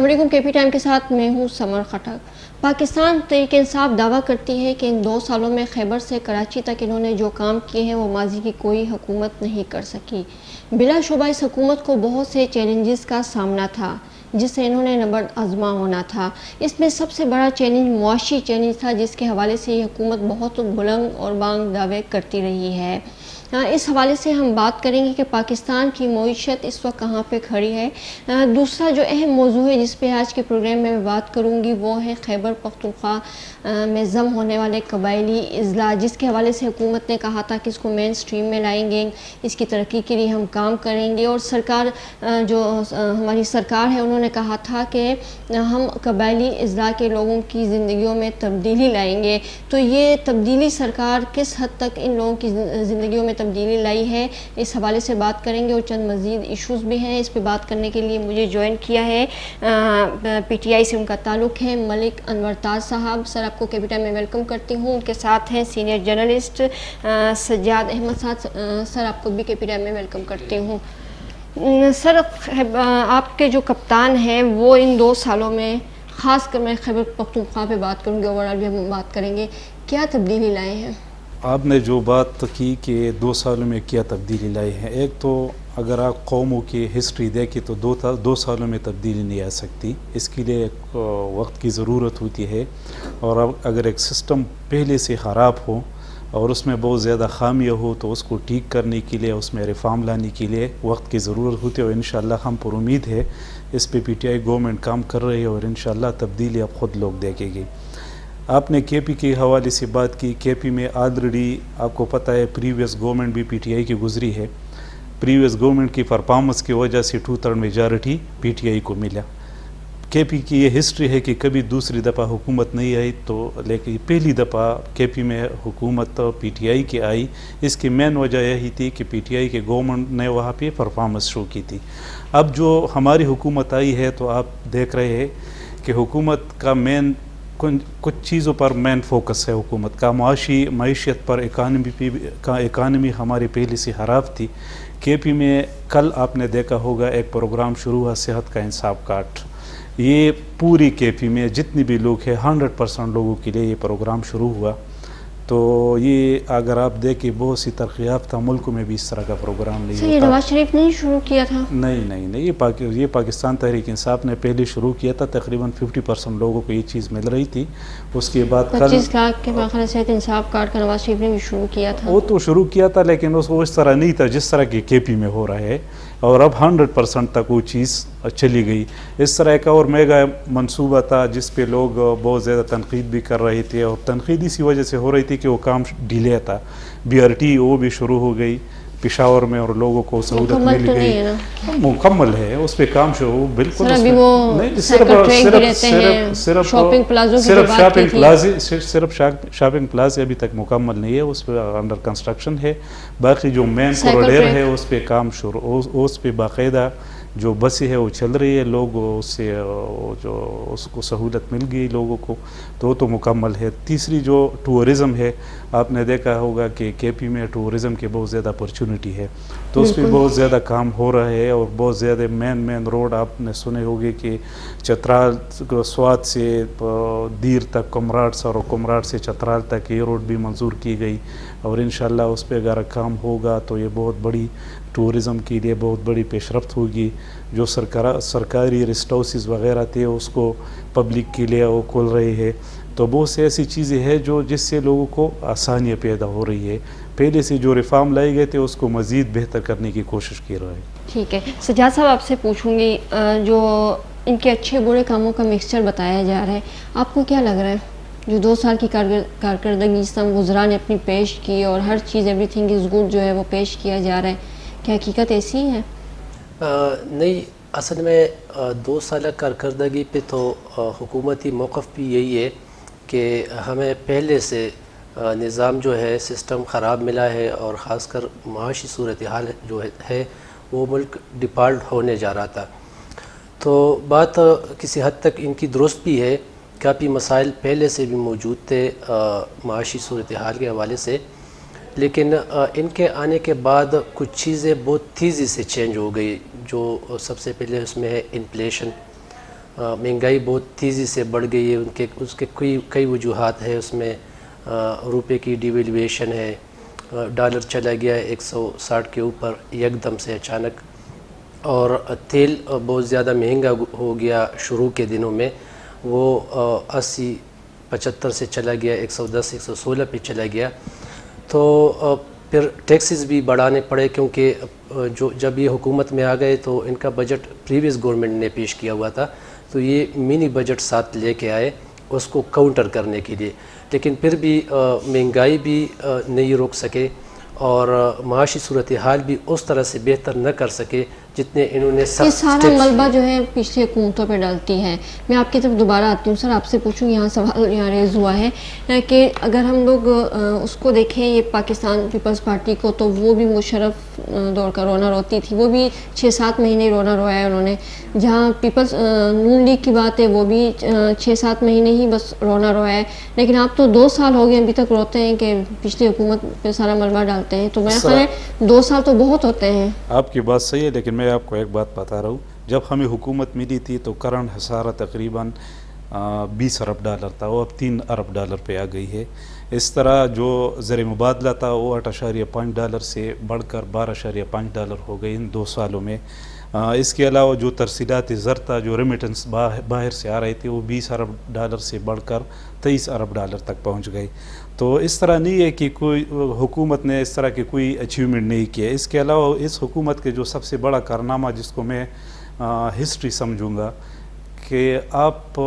علیکم، کے P time کے ساتھ میں ہوں سمر خٹک۔ پاکستان تحریک انصاف دعویٰ کرتی ہے کہ ان 2 سالوں میں خیبر سے کراچی تک انہوں نے جو کام کیے ہیں وہ ماضی کی کوئی حکومت نہیں کر سکی۔ بلا شبہ اس حکومت کو بہت سے چیلنجز کا سامنا تھا جس سے انہوں نے نبرد آزما ہونا تھا۔ اس میں سب سے بڑا چیلنج معاشی چیلنج تھا، جس کے حوالے سے یہ حکومت بہت بلند اور بانگ دعوے کرتی رہی ہے۔ اس حوالے سے ہم بات کریں گے کہ پاکستان کی معیشت اس وقت کہاں پہ کھڑی ہے۔ دوسرا جو اہم موضوع ہے جس پہ آج کے پروگرام میں بات کروں گی وہ ہے خیبر پختونخوا میں ضم ہونے والے قبائلی اضلاع، جس کے حوالے سے حکومت نے کہا تھا کہ اس کو مین سٹریم میں لائیں گے، اس کی ترقی کے لیے ہم کام کریں گے، اور سرکار جو ہماری سرکار ہے انہوں نے کہا تھا کہ ہم قبائلی اضلاع کے لوگوں کی زندگیوں میں تبدیلی لائیں گے۔ تو یہ تبدیلی سرکار کس حد تک ان لوگوں کی زندگیوں میں تبدیلی لائی ہے، اس حوالے سے بات کریں گے، اور چند مزید ایشوز بھی ہیں۔ اس پہ بات کرنے کے لیے مجھے جوائن کیا ہے پی ٹی آئی سے ان کا تعلق ہے ملک انور تاج صاحب۔ سر آپ کو کے پی ٹائم میں ویلکم کرتی ہوں۔ ان کے ساتھ ہیں سینئر جرنلسٹ سجاد احمد صاحب۔ سر آپ کو بھی کے پی ٹائم میں ویلکم کرتی ہوں۔ سر آپ کے جو کپتان ہیں وہ ان 2 سالوں میں، خاص کر میں خیبر پختونخوا پہ بات کروں گی، اوورآل بھی ہم بات کریں گے، کیا تبدیلی لائے ہیں؟ آپ نے جو بات کی کہ 2 سالوں میں کیا تبدیلی لائی ہے، ایک تو اگر آپ قوموں کی ہسٹری دیکھیں تو 2 سالوں میں تبدیلی نہیں آ سکتی، اس کے لیے ایک وقت کی ضرورت ہوتی ہے، اور اب اگر ایک سسٹم پہلے سے خراب ہو اور اس میں بہت زیادہ خامیاں ہو تو اس کو ٹھیک کرنے کے لیے، اس میں ریفارم لانے کے لیے وقت کی ضرورت ہوتی ہے، اور انشاءاللہ ہم پر امید ہے اس پہ پی ٹی آئی گورنمنٹ کام کر رہی ہے، اور انشاءاللہ تبدیلی اب خود لوگ دیکھیں گے۔ آپ نے کے پی کے حوالے سے بات کی، کے پی میں آلریڈی آپ کو پتہ ہے پریویس گورنمنٹ بھی پی ٹی آئی کی گزری ہے، پریویس گورنمنٹ کی پرفارمنس کی وجہ سے 2/3 میجارٹی پی ٹی آئی کو ملا۔ کے پی کی یہ ہسٹری ہے کہ کبھی دوسری دفعہ حکومت نہیں آئی، تو لیکن پہلی دفعہ کے پی میں حکومت پی ٹی آئی کی آئی۔ اس کی مین وجہ یہی تھی کہ پی ٹی آئی کے گورنمنٹ نے وہاں پہ پرفارمنس شو کی تھی۔ اب جو ہماری حکومت آئی ہے تو آپ دیکھ رہے ہیں کہ حکومت کا کچھ چیزوں پر مین فوکس ہے حکومت کا، معیشت پر، اکانومی ہماری پہلے سے خراب تھی۔ کے پی میں کل آپ نے دیکھا ہوگا ایک پروگرام شروع ہوا صحت کا انصاف کارڈ، یہ پوری کے پی میں جتنے بھی لوگ ہیں 100% لوگوں کے لیے یہ پروگرام شروع ہوا۔ تو یہ اگر آپ دیکھیں بہت سی ترقی یافتہ ملکوں میں بھی اس طرح کا پروگرام نہیں ہوتا۔ یہ نواز شریف نے شروع کیا تھا؟ نہیں، یہ پاکستان تحریک انصاف نے پہلے شروع کیا تھا، تقریباً 50% لوگوں کو یہ چیز مل رہی تھی۔ اس کے بعد 25 لاکھ کے باخر صحت انصاف کارڈ کا نواز شریف نے بھی شروع کیا تھا۔ وہ تو شروع کیا تھا لیکن اس طرح نہیں تھا جس طرح کہ کے پی میں ہو رہا ہے، اور اب 100% تک وہ چیز چلی گئی۔ اس طرح ایک اور میگا منصوبہ تھا جس پہ لوگ بہت زیادہ تنقید بھی کر رہے تھے، اور تنقید اسی وجہ سے ہو رہی تھی کہ وہ کام ڈیلے تھا۔ بی آر ٹی وہ بھی شروع ہو گئی پشاور میں، اور لوگوں کو سہولت مل گئی، مکمل ہے اس پہ کام شروع بالکل۔ صرف شاپنگ پلازے ابھی تک مکمل نہیں ہے، اس پہ انڈر کنسٹرکشن ہے۔ باقی جو مین کوریڈور ہے اس پہ کام شروع، اس پہ باقاعدہ جو بسیں ہے وہ چل رہی ہے، لوگ اس سے جو اس کو سہولت مل گئی لوگوں کو، تو وہ تو مکمل ہے۔ تیسری جو ٹورزم ہے، آپ نے دیکھا ہوگا کہ کے پی میں ٹورزم کے بہت زیادہ اپرچونٹی ہے، تو اس پہ بہت زیادہ کام ہو رہا ہے، اور بہت زیادہ مین روڈ آپ نے سنے ہوگے کہ چترال سوات سے دیر تک کمراٹ، اور کمراٹ سے چترال تک یہ روڈ بھی منظور کی گئی، اور انشاءاللہ اس پہ اگر کام ہوگا تو یہ بہت بڑی ٹورزم کے لیے بہت بڑی پیش رفت ہوگی۔ جو سرکاری ریسٹ ہاؤسز وغیرہ تھے اس کو پبلک کے لیے وہ کھول رہے ہیں، تو بہت سی ایسی چیزیں ہیں جس سے لوگوں کو آسانیاں پیدا ہو رہی ہے۔ پہلے سے جو ریفارم لائے گئے تھے اس کو مزید بہتر کرنے کی کوشش کی رہا ہے۔ ٹھیک ہے سجاد صاحب، آپ سے پوچھوں گی، جو ان کے اچھے برے کاموں کا مکسچر بتایا جا رہا ہے، آپ کو کیا لگ رہا ہے جو 2 سال کی کارکردگی جس طرح گزرا نے اپنی پیش کی، اور ہر چیز ایوری تھنگ از گڈ جو ہے وہ پیش کیا جا رہا ہے، کیا حقیقت ایسی ہے؟ نہیں، اصل میں 2 سالہ کارکردگی پہ تو حکومتی موقف بھی یہی ہے کہ ہمیں پہلے سے نظام جو ہے سسٹم خراب ملا ہے، اور خاص کر معاشی صورتحال جو ہے وہ ملک ڈیفالٹ ہونے جا رہا تھا۔ تو بات کسی حد تک ان کی درست بھی ہے، کافی مسائل پہلے سے بھی موجود تھے معاشی صورتحال کے حوالے سے، لیکن ان کے آنے کے بعد کچھ چیزیں بہت تیزی سے چینج ہو گئی۔ جو سب سے پہلے اس میں ہے انفلیشن، مہنگائی بہت تیزی سے بڑھ گئی ہے، اس کے کئی وجوہات ہے، اس میں روپے کی ڈیویلیویشن ہے، ڈالر چلا گیا ہے 160 کے اوپر یکدم سے اچانک، اور تیل بہت زیادہ مہنگا ہو گیا شروع کے دنوں میں، وہ 80-75 سے چلا گیا 110-116 پہ چلا گیا، تو پھر ٹیکسز بھی بڑھانے پڑے، کیونکہ جب یہ حکومت میں آ گئے تو ان کا بجٹ پریویس گورنمنٹ نے پیش کیا ہوا تھا، تو یہ منی بجٹ ساتھ لے کے آئے اس کو کاؤنٹر کرنے کے لیے، لیکن پھر بھی مہنگائی بھی نہیں روک سکے اور معاشی صورتحال بھی اس طرح سے بہتر نہ کر سکے جتنے انہوں نے یہ سارا ملبہ جو ہے پچھلی حکومتوں پہ ڈالتی ہے۔ میں آپ کی طرف دوبارہ آتی ہوں سر، آپ سے پوچھوں، یہاں سوال یہاں ریز ہوا ہے کہ اگر ہم لوگ اس کو دیکھیں یہ پاکستان پیپلز پارٹی کو، تو وہ بھی مشرف دور کا رونا روتی تھی، وہ بھی 6-7 مہینے رونا رویا ہے انہوں نے، جہاں پیپلز نون لیگ کی بات ہے وہ بھی 6-7 مہینے ہی بس رونا رویا ہے، لیکن آپ تو 2 سال ہو گئے ابھی تک روتے ہیں کہ پچھلی حکومت پہ سارا ملبہ ڈالتے ہیں، تو میرا خیال ہے 2 سال تو بہت ہوتے ہیں۔ آپ کی بات صحیح ہے، لیکن میں آپ کو ایک بات بتا رہا ہوں، جب ہمیں حکومت ملی تھی تو کرنٹ خسارہ تقریباً 20 ارب ڈالر تھا، وہ اب 3 ارب ڈالر پہ آ گئی ہے۔ اس طرح جو زر مبادلہ تھا وہ 8.5 ڈالر سے بڑھ کر 12.5 ڈالر ہو گئی ان 2 سالوں میں۔ اس کے علاوہ جو ترسیلات زر تھا، جو ریمیٹنس باہر سے آ رہے تھے، وہ 20 ارب ڈالر سے بڑھ کر 23 ارب ڈالر تک پہنچ گئی۔ تو اس طرح نہیں ہے کہ کوئی حکومت نے اس طرح کی کوئی اچیومنٹ نہیں کیا۔ اس کے علاوہ اس حکومت کے جو سب سے بڑا کارنامہ جس کو میں ہسٹری سمجھوں گا، کہ آپ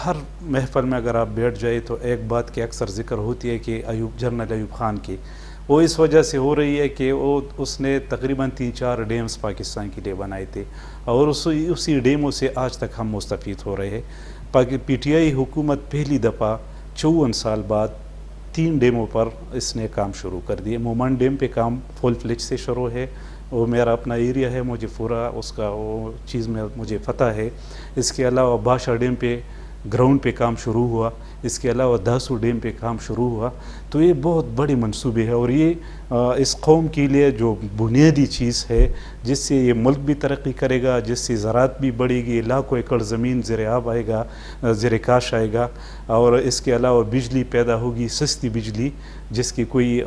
ہر محفل میں اگر آپ بیٹھ جائے تو ایک بات کی اکثر ذکر ہوتی ہے کہ جنرل ایوب خان کی، وہ اس وجہ سے ہو رہی ہے کہ اس نے تقریباً 3-4 ڈیمز پاکستان کے لیے بنائے تھے، اور اسی ڈیموں سے آج تک ہم مستفید ہو رہے ہیں۔ پی ٹی آئی حکومت پہلی دفعہ 54 سال بعد 3 ڈیموں پر اس نے کام شروع کر دیے۔ مومن ڈیم پہ کام فل فلج سے شروع ہے، وہ میرا اپنا ایریا ہے، مجھے پورا اس کا وہ چیز میں مجھے پتہ ہے۔ اس کے علاوہ بادشاہ ڈیم پہ گراؤنڈ پہ کام شروع ہوا، اس کے علاوہ داسو ڈیم پہ کام شروع ہوا، تو یہ بہت بڑی منصوبے ہے، اور یہ اس قوم کے لیے جو بنیادی چیز ہے جس سے یہ ملک بھی ترقی کرے گا، جس سے زراعت بھی بڑھے گی، لاکھوں ایکڑ زمین زیر آب آئے گا، زیر کاش آئے گا، اور اس کے علاوہ بجلی پیدا ہوگی، سستی بجلی، جس کی کوئی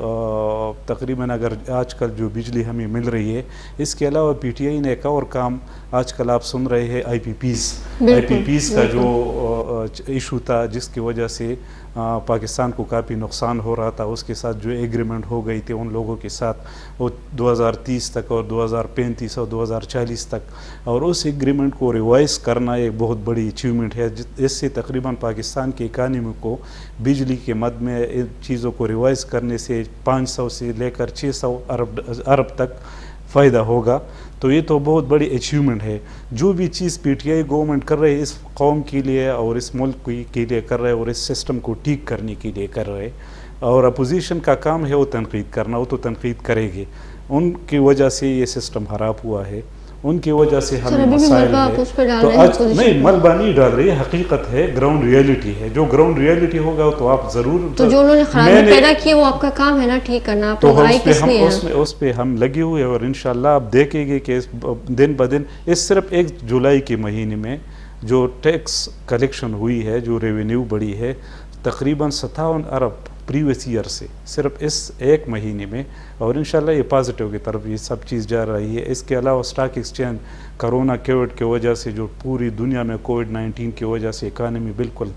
تقریباً اگر آج کل جو بجلی ہمیں مل رہی ہے۔ اس کے علاوہ پی ٹی آئی نے ایک اور کام آج کل آپ سن رہے ہیں، آئی پی پیز کا جو ایشو تھا، جس کی وجہ سے پاکستان کو کافی نقصان ہو رہا تھا، اس کے ساتھ جو ایگریمنٹ ہو گئی تھی ان لوگوں کے ساتھ، وہ 2030 تک اور 2035 اور 2040 تک، اور اس ایگریمنٹ کو ریوائز کرنا ایک بہت بڑی اچیومنٹ ہے، اس سے تقریباً پاکستان کی اکانومی کو بجلی کے مد میں ان چیزوں کو ریوائز کرنے سے 500 سے لے کر 600 ارب تک فائدہ ہوگا۔ تو یہ تو بہت بڑی اچیومنٹ ہے۔ جو بھی چیز پی ٹی آئی گورنمنٹ کر رہے اس قوم کے لیے اور اس ملک کے لیے کر رہے، اور اس سسٹم کو ٹھیک کرنے کے لیے کر رہے، اور اپوزیشن کا کام ہے وہ تنقید کرنا، وہ تو تنقید کرے گی، ان کی وجہ سے یہ سسٹم خراب ہوا ہے، ان کی وجہ سے ہمیں مسائل ہے۔ تو آج نہیں ملبہ نہیں ڈال رہی، حقیقت ہے، گراؤنڈ ریئلٹی ہے، جو گراؤنڈ ریئلٹی ہوگا تو آپ ضرور، تو جو انہوں نے خرابی پیدا کی وہ آپ کا کام ہے نا ٹھیک کرنا، آپ تو رائی کس لیے ہے؟ اس پہ ہم لگے ہوئے ہیں، اور انشاءاللہ آپ دیکھیں گے کہ دن بدن اس صرف 1 جولائی کے مہینے میں جو ٹیکس کلیکشن ہوئی ہے، جو ریونیو بڑھی ہے تقریباً 57 ارب پریویس ایئر سے، صرف اس 1 مہینے میں، اور انشاءاللہ یہ پازیٹیو کی طرف یہ سب چیز جا رہی ہے۔ اس کے علاوہ اسٹاک ایکسچینج کرونا کووڈ کی وجہ سے، جو پوری دنیا میں کووڈ-19 کی وجہ سے اکانومی بالکل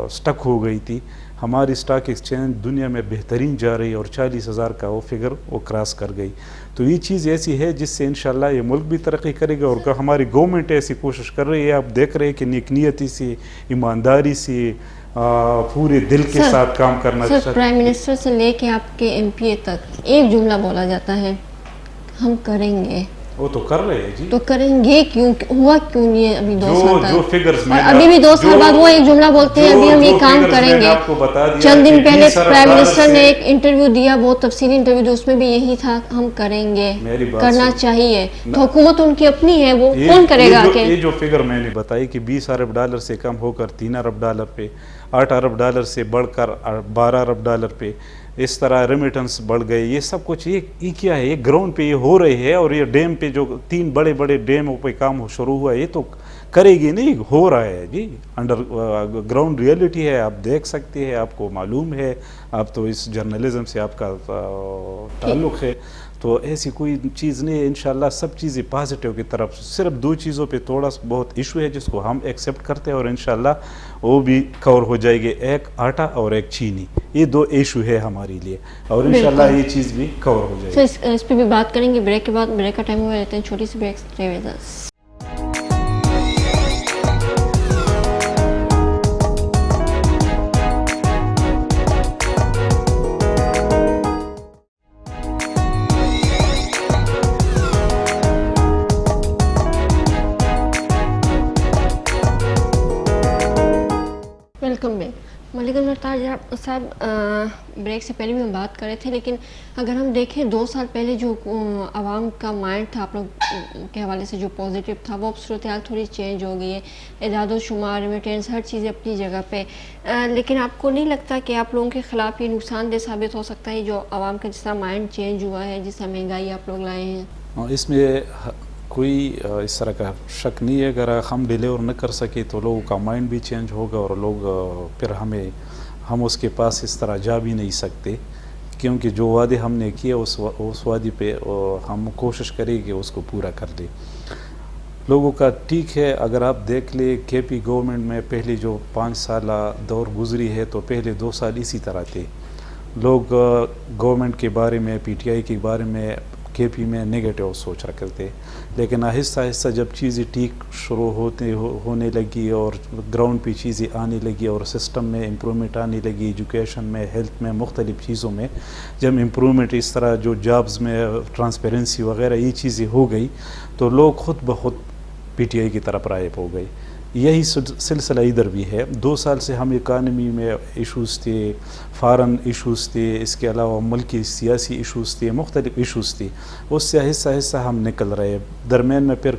سٹک ہو گئی تھی، ہماری اسٹاک ایکسچینج دنیا میں بہترین جا رہی ہے، اور 40,000 کا وہ فگر وہ کراس کر گئی۔ تو یہ چیز ایسی ہے جس سے انشاءاللہ یہ ملک بھی ترقی کرے گا، اور ہماری گورنمنٹ ایسی کوشش کر رہی ہے، آپ دیکھ رہے ہیں کہ نیک نیتی سے، ایمانداری سے، پورے دل کے ساتھ کام کرنا چاہتے ہیں۔ پرائم منسٹر سے لے کے آپ کے ایم پی اے تک ایک جملہ بولا جاتا ہے، ہم کریں گے۔ وہ تو کر رہے ہیں جی، تو کریں گے کیوں؟ ہوا کیوں نہیں ہے ابھی 2 سال تک؟ جو فگرز میں ابھی بھی 2 سال بعد وہ ایک جملہ بولتے ہیں، ابھی ہم یہ کام کریں گے۔ چند دن پہلے پرائم منسٹر نے ایک انٹرویو دیا، بہت تفصیلی انٹرویو دیا، اس میں بھی یہی تھا، ہم کریں گے، کرنا چاہیے۔ تو حکومت ان کی اپنی ہے، وہ کون کرے گا؟ یہ جو فگر میں نے بتائی کہ 20 ارب ڈالر سے کم ہو کر 3 ارب ڈالر پہ، 8 ارب ڈالر سے بڑھ کر 12 ارب ڈالر پہ، اس طرح ریمیٹنس بڑھ گئے، یہ سب کچھ یہ کیا ہے؟ یہ گراؤنڈ پہ یہ ہو رہے ہے، اور یہ ڈیم پہ جو 3 بڑے بڑے ڈیموں پہ کام شروع ہوا ہے، یہ تو کرے گی نہیں، ہو رہا ہے جی، انڈر گراؤنڈ ریئلٹی ہے، آپ دیکھ سکتے ہیں، آپ کو معلوم ہے، آپ تو اس جرنلزم سے آپ کا تعلق ہے، تو ایسی کوئی چیز نہیں ہے. انشاءاللہ سب چیزیں پازیٹیو کی طرف. صرف دو چیزوں پہ تھوڑا بہت ایشو ہے جس کو ہم ایکسیپٹ کرتے ہیں اور انشاءاللہ وہ بھی کور ہو جائے گی، ایک آٹا اور ایک چینی، یہ دو ایشو ہے ہمارے لیے، اور انشاءاللہ یہ چیز بھی کور ہو جائے گی. اس پہ بھی بات کریں گے بریک کے بعد. بریک کا ٹائم ہوا لیتے ہیں چھوٹی سی break. Stay with us. Welcome back. Malik النطار صاحب، بریک سے پہلے بھی ہم بات کر رہے تھے، لیکن اگر ہم دیکھیں 2 سال پہلے جو عوام کا مائنڈ تھا آپ لوگ کے حوالے سے جو پازیٹیو تھا، وہ اب صورتحال تھوڑی چینج ہو گئی ہے. اعداد و شمار، ریمیٹنس، ہر چیز اپنی جگہ پہ. لیکن آپ کو نہیں لگتا کہ آپ لوگوں کے خلاف یہ نقصان دہ ثابت ہو سکتا ہے جو عوام کا جس طرح مائنڈ چینج ہوا ہے، جس طرح مہنگائی آپ لوگ لائے ہیں؟ اس میں کوئی اس طرح کا شک نہیں ہے. اگر ہم ڈیلیور نہ کر سکے تو لوگوں کا مائنڈ بھی چینج ہوگا، اور لوگ پھر ہم اس کے پاس اس طرح جا بھی نہیں سکتے، کیونکہ جو وعدے ہم نے کیے اس وعدے پہ ہم کوشش کریں کہ اس کو پورا کر دیں. لوگوں کا ٹھیک ہے. اگر آپ دیکھ لیں کے پی گورنمنٹ میں پہلے جو 5 سالہ دور گزری ہے، تو پہلے 2 سال اسی طرح تھے. لوگ گورنمنٹ کے بارے میں، پی ٹی آئی کے بارے میں، کے پی میں نگیٹو سوچ رکھتے تھے. لیکن آہستہ آہستہ جب چیزیں ٹھیک شروع ہونے لگی اور گراؤنڈ پہ چیزیں آنے لگی اور سسٹم میں امپرومنٹ آنے لگی، ایجوکیشن میں، ہیلتھ میں، مختلف چیزوں میں جب امپرومنٹ اس طرح جو جابز میں ٹرانسپیرنسی وغیرہ یہ چیزیں ہو گئی، تو لوگ خود بخود پی ٹی آئی کی طرف رائب ہو گئی. یہی سلسلہ ادھر بھی ہے. 2 سال سے ہم اکانومی میں ایشوز تھے، فارن ایشوز تھے، اس کے علاوہ ملکی سیاسی ایشوز تھے، مختلف ایشوز تھے. اس سے آہستہ آہستہ ہم نکل رہے. درمیان میں پھر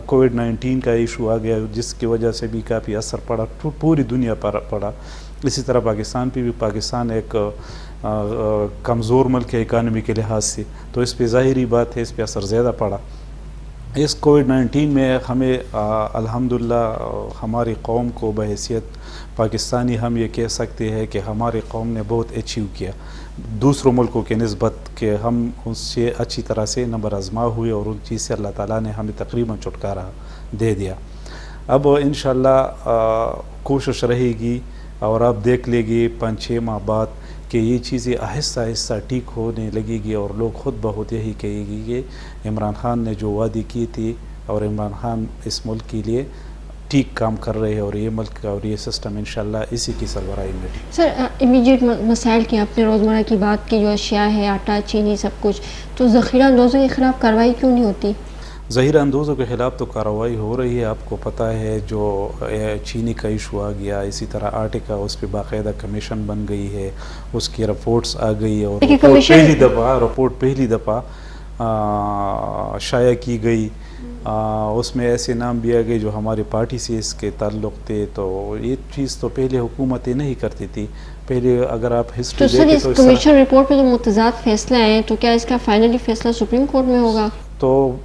کووڈ-19 کا ایشو آ گیا، جس کی وجہ سے بھی کافی اثر پڑا، پوری دنیا پر پڑا. اسی طرح پاکستان پہ بھی. پاکستان ایک کمزور ملک ہے اکانومی کے لحاظ سے، تو اس پہ ظاہری بات ہے اس پہ اثر زیادہ پڑا. اس کووڈ-19 میں ہمیں الحمدللہ ہماری قوم کو بحیثیت پاکستانی ہم یہ کہہ سکتے ہیں کہ ہماری قوم نے بہت اچیو کیا دوسروں ملکوں کے نسبت، کہ ہم اس سے اچھی طرح سے نمبر آزما ہوئے، اور ان چیز سے اللہ تعالیٰ نے ہمیں تقریباً چھٹکارا دے دیا. اب انشاءاللہ کوشش رہے گی، اور آپ دیکھ لیں گے 5-6 ماہ بعد کہ یہ چیزیں آہستہ آہستہ ٹھیک ہونے لگے گی، اور لوگ خود بہت یہی کہے گی کہ عمران خان نے جو وعدے کی تھی، اور عمران خان اس ملک کے لیے ٹھیک کام کر رہے ہیں، اور یہ ملک اور یہ سسٹم انشاءاللہ اسی کی سربراہی میں. سر، امیجیٹ مسائل کی آپ نے روزمرہ کی بات کی، جو اشیاء ہے، آٹا، چینی، سب کچھ، تو ذخیرہ اندوزوں کے خلاف کارروائی کیوں نہیں ہوتی؟ ذخیرہ اندوزوں کے خلاف تو کارروائی ہو رہی ہے. آپ کو پتہ ہے جو چینی کا ایشو آ گیا، اسی طرح آٹے کا، اس پہ باقاعدہ کمیشن بن گئی ہے، اس کی رپورٹس آ گئی، اور رپورٹ پہلی دفعہ شائع کی گئی. اس میں ایسے نام بھی آ گئے جو ہماری پارٹی سے اس کے تعلق تھے. تو یہ چیز تو پہلے حکومتیں نہیں کرتی تھی. پہلے اگر آپ ہسٹری دیکھیں تو سر، کمیشن رپورٹ پہ جو متضاد فیصلے ہیں، تو کیا اس کا فائنلی فیصلہ سپریم کورٹ میں ہوگا؟ تو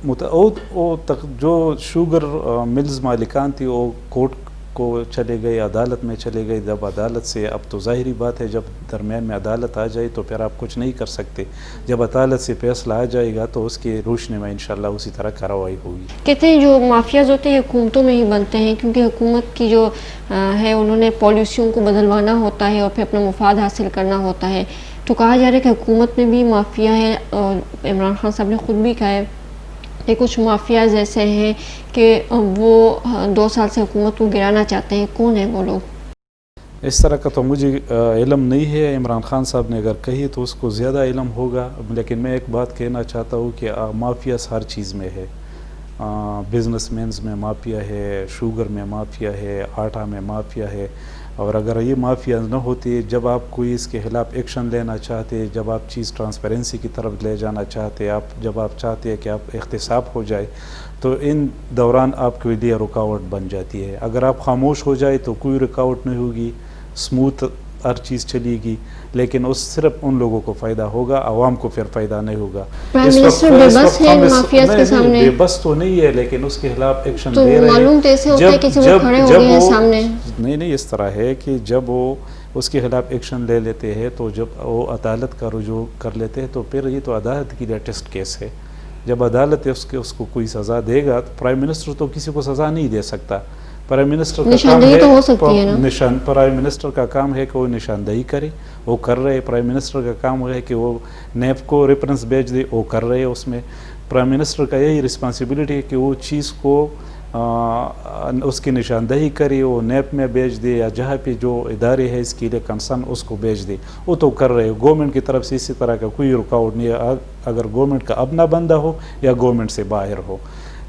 جو شوگر ملز مالکان تھی وہ کورٹ کو چلے گئے، عدالت میں چلے گئے. جب عدالت سے، اب تو ظاہری بات ہے جب درمیان میں عدالت آ جائے تو پھر آپ کچھ نہیں کر سکتے. جب عدالت سے فیصلہ آ جائے گا تو اس کے روشنی میں انشاءاللہ اسی طرح کارروائی ہوگی. کہتے ہیں جو مافیاز ہوتے ہیں حکومتوں میں ہی بنتے ہیں، کیونکہ حکومت کی جو ہے انہوں نے پالیسیوں کو بدلوانا ہوتا ہے اور پھر اپنا مفاد حاصل کرنا ہوتا ہے. تو کہا جا رہا ہے کہ حکومت میں بھی مافیا ہے، اور عمران خان صاحب نے خود بھی کہا ہے کہ کچھ مافیاز ایسے ہیں کہ وہ 2 سال سے حکومت کو گرانا چاہتے ہیں. کون ہیں وہ لوگ؟ اس طرح کا تو مجھے علم نہیں ہے. عمران خان صاحب نے اگر کہی تو اس کو زیادہ علم ہوگا. لیکن میں ایک بات کہنا چاہتا ہوں کہ مافیاز ہر چیز میں ہے. بزنس مینز میں مافیا ہے، شوگر میں مافیا ہے، آٹا میں مافیا ہے. اور اگر یہ مافیا نہ ہوتی، جب آپ کوئی اس کے خلاف ایکشن لینا چاہتے، جب آپ چیز ٹرانسپیرنسی کی طرف لے جانا چاہتے، جب آپ چاہتے ہیں کہ آپ احتساب ہو جائے، تو ان دوران آپ کے لیے رکاوٹ بن جاتی ہے. اگر آپ خاموش ہو جائے تو کوئی رکاوٹ نہیں ہوگی، اسموتھ ہر چیز چلے گی، لیکن اس صرف ان لوگوں کو فائدہ ہوگا، عوام کو پھر فائدہ نہیں ہوگا. پرائم منسٹر بے بس ہے مافیاز کے سامنے. بے بس تو نہیں ہے، لیکن اس کے خلاف ایکشن تو لے رہے ہیں. معلوم تو ایسے ہوتا ہے کسی وہ کھڑے ہو گئے ہیں سامنے. نہیں اس طرح ہے کہ جب وہ اس کے خلاف ایکشن لے لیتے ہیں تو جب وہ عدالت کا رجوع کر لیتے ہیں تو پھر یہ تو عدالت کی لیٹسٹ کیس ہے. جب عدالت اس کو کوئی سزا دے گا تو پرائم منسٹر تو کسی کو سزا نہیں دے سکتا. پرائم منسٹر کا کام ہے، تو ہو سکتی ہے نا، پرائم منسٹر کا کام ہے کہ وہ نشاندہی کرے، وہ کر رہے. پرائم منسٹر کا کام ہے کہ وہ نیب کو ریفرنس بھیج دے، وہ کر رہے. اس میں پرائم منسٹر کا یہی رسپانسبلٹی ہے کہ وہ چیز کو اس کی نشاندہی کرے، وہ نیب میں بھیج دے یا جہاں پہ جو ادارے ہے اس کے لیے کنسرن اس کو بھیج دے. وہ تو کر رہے. گورنمنٹ کی طرف سے اسی طرح کا کوئی رکاوٹ نہیں ہے، اگر گورنمنٹ کا اپنا بندہ ہو یا گورنمنٹ سے باہر ہو.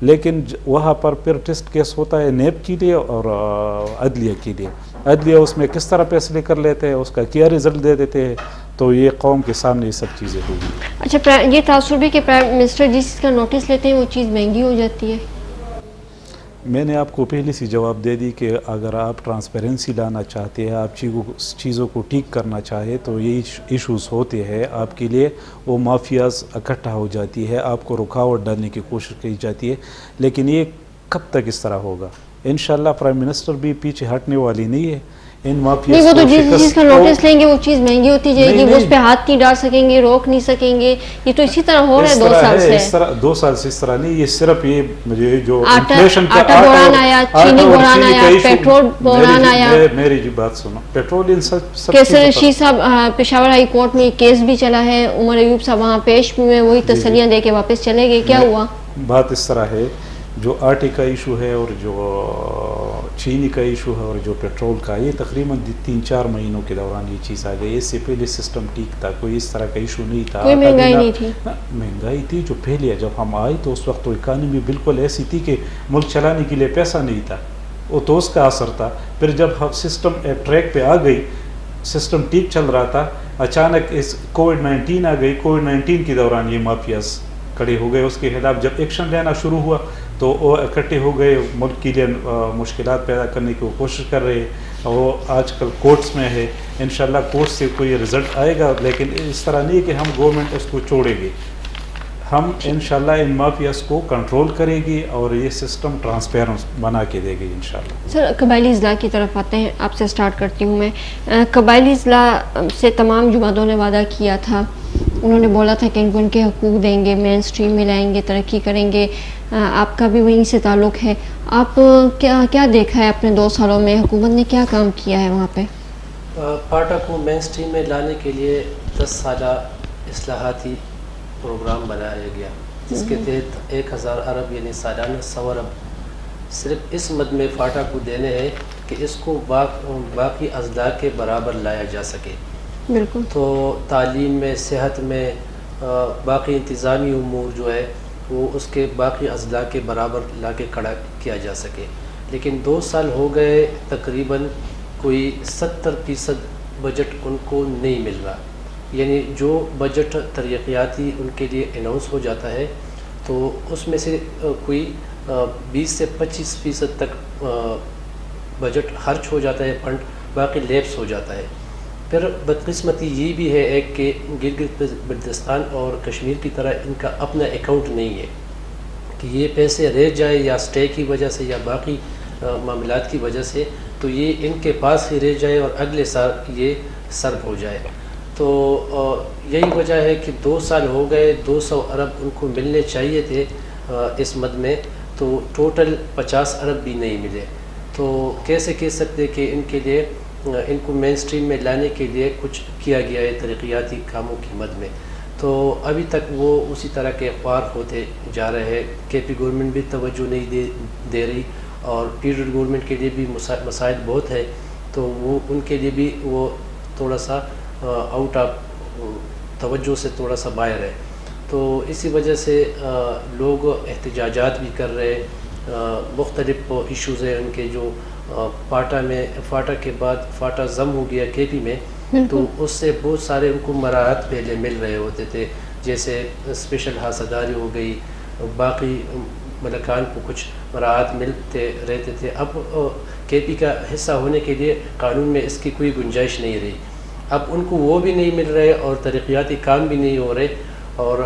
لیکن وہاں پر پھر ٹیسٹ کیس ہوتا ہے نیب کے لیے اور عدلیہ کے لیے. عدلیہ اس میں کس طرح فیصلے کر لیتے ہیں، اس کا کیا رزلٹ دے دیتے ہیں، تو یہ قوم کے سامنے یہ سب چیزیں ہوگی. اچھا، یہ تاثر بھی کہ پرائم منسٹر جس چیز کا نوٹس لیتے ہیں وہ چیز مہنگی ہو جاتی ہے. میں نے آپ کو پہلے سے جواب دے دی کہ اگر آپ ٹرانسپیرنسی لانا چاہتے ہیں، آپ چیزوں کو ٹھیک کرنا چاہے تو یہ ایشوز ہوتے ہیں آپ کے لیے. وہ مافیاز اکٹھا ہو جاتی ہے، آپ کو رکاوٹ ڈالنے کی کوشش کی جاتی ہے. لیکن یہ کب تک اس طرح ہوگا؟ انشاءاللہ پرائم منسٹر بھی پیچھے ہٹنے والی نہیں ہے. ان مافیاز نہیں، وہ تو کو جس چیز کا نوٹس لیں گے وہ چیز مہنگی ہوتی جائے گی. وہ اس پہ ہاتھ نہیں ڈال سکیں گے، روک نہیں سکیں گے. یہ تو اسی طرح ہو رہا ہے 2 سال سے. اس طرح 2 سال سے اس طرح نہیں. یہ صرف یہ جو انفلیشن کا آٹا بحران آیا، چینی بحران آیا، پیٹرول بحران آیا. میری جو بات سنو، پیٹرول ان سب کیسر رشید صاحب پشاور ہائی کورٹ میں کیس بھی چلا ہے، عمر ایوب صاحب وہاں پیش بھی ہوئے، وہی تسلیاں دے کے واپس چلے گئے. کیا ہوا؟ بات اس طرح ہے، جو آٹے کا ایشو ہے اور جو چینی کا ایشو ہے اور جو پیٹرول کا، یہ تقریباً 3-4 مہینوں کے دوران یہ چیز آ گئی. اس سے پہلے سسٹم ٹھیک تھا، کوئی اس طرح کا ایشو نہیں تھا. کوئی مہنگائی نہیں تھی. مہنگائی تھی جو پہلے جب ہم آئے تو اس وقت تو اکانومی بالکل ایسی تھی کہ ملک چلانے کے لیے پیسہ نہیں تھا. وہ تو اس کا اثر تھا. پھر جب ہم سسٹم ٹریک پہ آ گئی، سسٹم ٹھیک چل رہا تھا، اچانک اس کووڈ-19 آ گئی. کووڈ-19 کے دوران یہ مافیاز کھڑے ہو گئے. اس کے خلاف جب ایکشن لینا شروع ہوا تو وہ اکٹھے ہو گئے، ملک کے لیے مشکلات پیدا کرنے کی وہ کوشش کر رہے. وہ آج کل کورٹس میں ہے. انشاءاللہ کورٹس سے کوئی رزلٹ آئے گا، لیکن اس طرح نہیں کہ ہم گورنمنٹ اس کو چھوڑے گی. ہم انشاءاللہ ان مافیاز کو کنٹرول کرے گی اور یہ سسٹم ٹرانسپیرنٹ بنا کے دے گی انشاءاللہ. سر، قبائلی اضلاع کی طرف آتے ہیں. آپ سے سٹارٹ کرتی ہوں میں. قبائلی اضلاع سے تمام جماعتوں نے وعدہ کیا تھا، انہوں نے بولا تھا کہ ان کے حقوق دیں گے، مین سٹریم میں لائیں گے، ترقی کریں گے. آپ کا بھی وہیں سے تعلق ہے. آپ کیا دیکھا ہے اپنے 2 سالوں میں؟ حکومت نے کیا کام کیا ہے وہاں پہ؟ پاٹا کو مین سٹریم میں لانے کے لیے 10 سالہ اصلاحاتی پروگرام بنایا گیا، جس کے تحت 1000 ارب یعنی سالانہ 100 ارب صرف اس مد میں فاٹا کو دینے ہیں کہ اس کو باقی اضلاع کے برابر لایا جا سکے. بالکل. تو تعلیم میں، صحت میں، باقی انتظامی امور جو ہے وہ اس کے باقی اضلاع کے برابر لا کے کھڑا کیا جا سکے. لیکن 2 سال ہو گئے، تقریباً کوئی 70% بجٹ ان کو نہیں مل رہا. یعنی جو بجٹ ترقیاتی ان کے لیے اناؤنس ہو جاتا ہے تو اس میں سے کوئی 20 سے 25% تک بجٹ خرچ ہو جاتا ہے، فنڈ باقی لیپس ہو جاتا ہے. پھر بدقسمتی یہ بھی ہے ایک کہ گلگت بلتستان اور کشمیر کی طرح ان کا اپنا اکاؤنٹ نہیں ہے کہ یہ پیسے رہ جائے یا سٹے کی وجہ سے یا باقی معاملات کی وجہ سے، تو یہ ان کے پاس ہی رہ جائے اور اگلے سال یہ صرف ہو جائے. تو یہی وجہ ہے کہ 2 سال ہو گئے، 200 ارب ان کو ملنے چاہیے تھے اس مد میں، تو ٹوٹل 50 ارب بھی نہیں ملے. تو کیسے کہہ سکتے کہ ان کے لیے، ان کو مین سٹریم میں لانے کے لیے کچھ کیا گیا ہے ترقیاتی کاموں کی مد میں؟ تو ابھی تک وہ اسی طرح کے اخبار ہوتے جا رہے ہیں. کے پی گورنمنٹ بھی توجہ نہیں دے رہی اور پی ڈی گورنمنٹ کے لیے بھی مسائل بہت ہے، تو وہ ان کے لیے بھی وہ تھوڑا سا آؤٹ آف توجہ سے تھوڑا سا باہر ہے. تو اسی وجہ سے لوگ احتجاجات بھی کر رہے ہیں. مختلف ایشوز ہیں ان کے، جو فاٹا کے بعد فاٹا ضم ہو گیا کے پی میں، تو اس سے بہت سارے ان کو مراحت پہلے مل رہے ہوتے تھے، جیسے اسپیشل حاصلداری ہو گئی، باقی ملکان کو کچھ مراحت ملتے رہتے تھے. اب کے پی کا حصہ ہونے کے لیے قانون میں اس کی کوئی گنجائش نہیں رہی. اب ان کو وہ بھی نہیں مل رہے اور ترقیاتی کام بھی نہیں ہو رہے, اور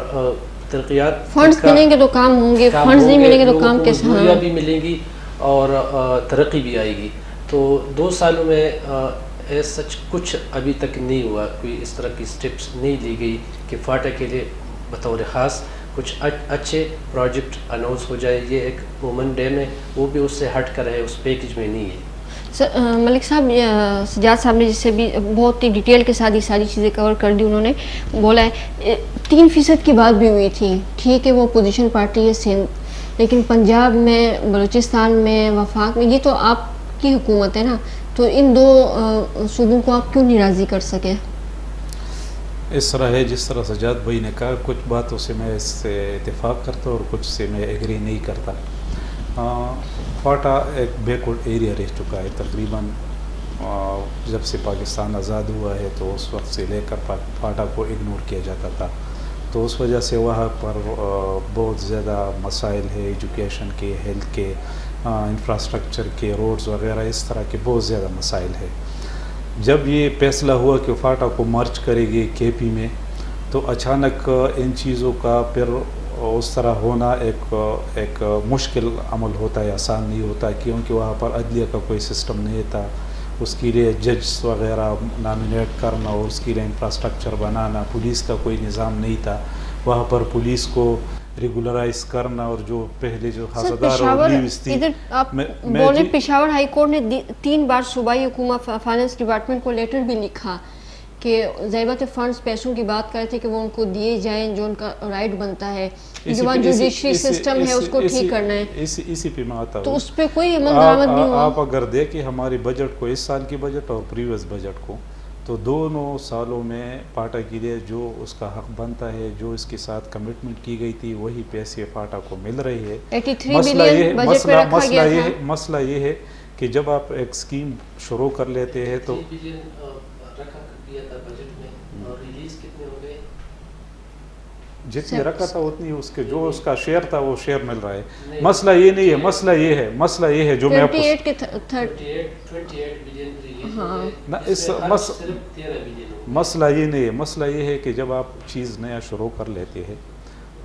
ترقیات فنڈز ملیں گے تو کام ہوں گے, فنڈز نہیں ملیں گے تو کام کیسے مزدوریاں بھی ملیں گی اور ترقی بھی آئے گی. تو 2 سالوں میں سچ کچھ ابھی تک نہیں ہوا, کوئی اس طرح کی سٹیپس نہیں لی گئی کہ فاٹا کے لیے بطور خاص کچھ اچھے پروجیکٹ اناؤنس ہو جائے. یہ ایک وومن ڈیم ہے, وہ بھی اس سے ہٹ کر ہے, اس پیکج میں نہیں ہے. ملک صاحب, سجاد صاحب نے جس سے بھی بہت ہی ڈیٹیل کے ساتھ یہ ساری چیزیں کور کر دی. انہوں نے بولا ہے 3% کی بات بھی ہوئی تھی, ٹھیک ہے وہ اپوزیشن پارٹی ہے سندھ, لیکن پنجاب میں, بلوچستان میں, وفاق میں یہ تو آپ کی حکومت ہے نا, تو ان 2 صوبوں کو آپ کیوں نہیں راضی کر سکے؟ اس طرح ہے جس طرح سجاد بھائی نے کہا, کچھ باتوں سے میں اس سے اتفاق کرتا اور کچھ سے میں ایگری نہیں کرتا. فاٹا ایک بیکورڈ ایریا رہ چکا ہے تقریباً, جب سے پاکستان آزاد ہوا ہے تو اس وقت سے لے کر فاٹا کو اگنور کیا جاتا تھا. تو اس وجہ سے وہاں پر بہت زیادہ مسائل ہے, ایجوکیشن کے, ہیلتھ کے, انفراسٹرکچر کے, روڈز وغیرہ اس طرح کے بہت زیادہ مسائل ہے. جب یہ فیصلہ ہوا کہ فاٹا کو مرج کرے گی کے پی میں, تو اچانک ان چیزوں کا پھر اس طرح ہونا ایک مشکل عمل ہوتا ہے, آسان نہیں ہوتا, کیونکہ وہاں پر عدلیہ کا کوئی سسٹم نہیں تھا. اس کے لیے ججز وغیرہ نامینیٹ کرنا اور اس کے لیے انفراسٹرکچر بنانا, پولیس کا کوئی نظام نہیں تھا وہاں پر, پولیس کو ریگولرائز کرنا, اور جو پہلے جو خاصدار اور لیوز تھی. پشاور ہائی کورٹ نے 3 بار صوبائی حکومت فائنانس ڈپارٹمنٹ کو لیٹر بھی لکھا کہ ضرورت فنڈز پیسوں کی بات کرے تھے کہ وہ ان کو دیے جائیں جو ان کا رائٹ بنتا ہے, جو جوڈیشری سسٹم ہے اس کو ٹھیک کرنا ہے. اسی پہ میں آتا ہوں, تو اس پہ کوئی عمل درآمد نہیں ہوا. آپ اگر دیکھیں ہماری بجٹ کو, اس سال کی بجٹ اور پریویس بجٹ کو, تو دونوں سالوں میں فاٹا کے لیے جو اس کا حق بنتا ہے, جو اس کے ساتھ کمٹمنٹ کی گئی تھی, وہی پیسے فاٹا کو مل رہی ہے. 83 بلین بجٹ میں رکھا گیا تھا. مسئلہ یہ ہے کہ جب آپ ایک اسکیم شروع کر لیتے ہیں تو جتنے رکھا تھا اتنی اس کے جو اس کا شیئر تھا وہ شیئر مل رہا ہے. مسئلہ یہ نہیں ہے, مسئلہ یہ ہے جو میں آپ کو مسئلہ یہ نہیں ہے, مسئلہ یہ ہے کہ جب آپ چیز نیا شروع کر لیتے ہیں